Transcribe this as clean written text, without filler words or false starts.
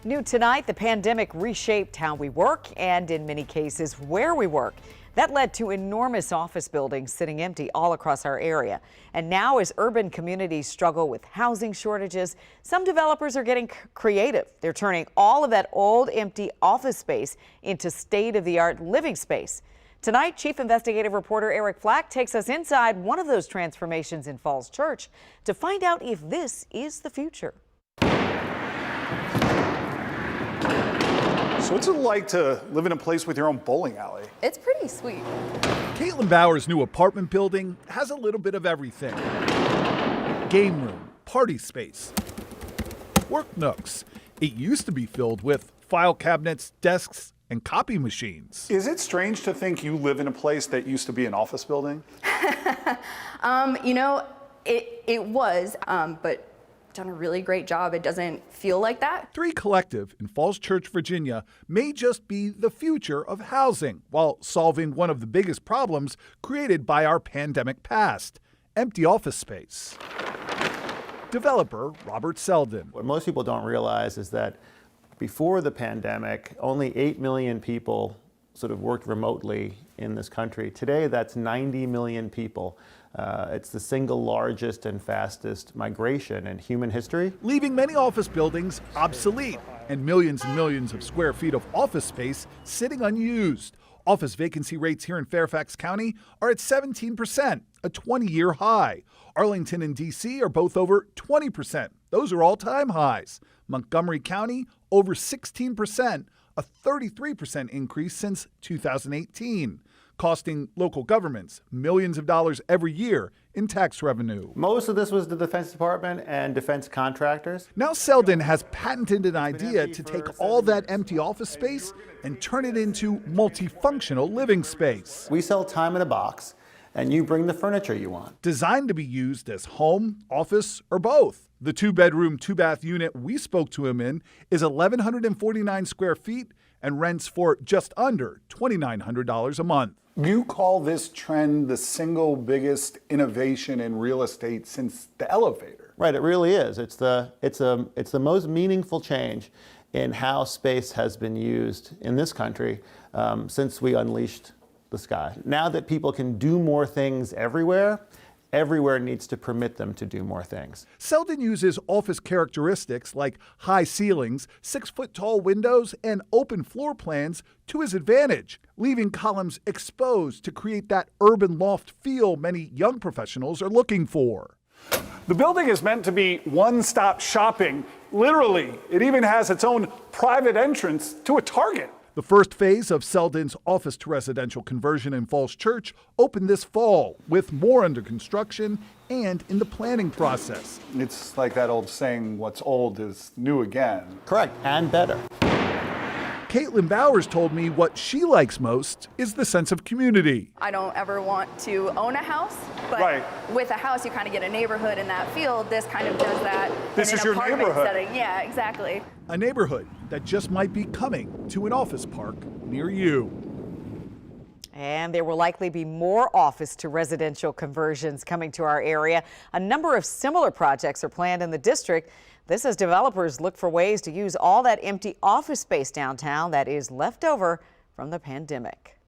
New tonight, the pandemic reshaped how we work and, in many cases, where we work. That led to enormous office buildings sitting empty all across our area. And now, as urban communities struggle with housing shortages, some developers are getting creative. They're turning all of that old, empty office space into state-of-the-art living space. Tonight, Chief Investigative Reporter Eric Flack takes us inside one of those transformations in Falls Church to find out if this is the future. So what's it like to live in a place with your own bowling alley? It's pretty sweet. Caitlin Bauer's new apartment building has a little bit of everything. Game room, party space, work nooks. It used to be filled with file cabinets, desks, and copy machines. Is it strange to think you live in a place that used to be an office building? It was, but done a really great job. It doesn't feel like that. 3 Collective in Falls Church, Virginia may just be the future of housing while solving one of the biggest problems created by our pandemic past: empty office space. Developer Robert Selden. What most people don't realize is that before the pandemic, only 8 million people sort of worked remotely in this country. Today, that's 90 million people. It's the single largest and fastest migration in human history. Leaving many office buildings obsolete and millions of square feet of office space sitting unused. Office vacancy rates here in Fairfax County are at 17%, a 20-year high. Arlington and D.C. are both over 20%. Those are all-time highs. Montgomery County, over 16%, a 33% increase since 2018. Costing local governments millions of dollars every year in tax revenue. Most of this was the Defense Department and defense contractors. Now Selden has patented an idea to take all that empty office space and turn it into multifunctional living space. We sell time in a box, and you bring the furniture you want. Designed to be used as home, office, or both. The 2-bedroom, 2-bath unit we spoke to him in is 1,149 square feet and rents for just under $2,900 a month. You call this trend the single biggest innovation in real estate since the elevator. Right, it really is. It's the most meaningful change in how space has been used in this country since we unleashed the sky. Now that people can do more things everywhere needs to permit them to do more things. Selden uses office characteristics like high ceilings, 6-foot-tall windows, and open floor plans to his advantage, leaving columns exposed to create that urban loft feel many young professionals are looking for. The building is meant to be one-stop shopping. Literally, it even has its own private entrance to a Target. The first phase of Selden's office to residential conversion in Falls Church opened this fall, with more under construction and in the planning process. It's like that old saying, what's old is new again. Correct, and better. Caitlin Bowers told me what she likes most is the sense of community. I don't ever want to own a house, but Right. with a house you kind of get a neighborhood in that field. This kind of does that. This in is an your apartment neighborhood. setting. Yeah, exactly. A neighborhood that just might be coming to an office park near you. And there will likely be more office to residential conversions coming to our area. A number of similar projects are planned in the district. This as developers look for ways to use all that empty office space downtown that is left over from the pandemic.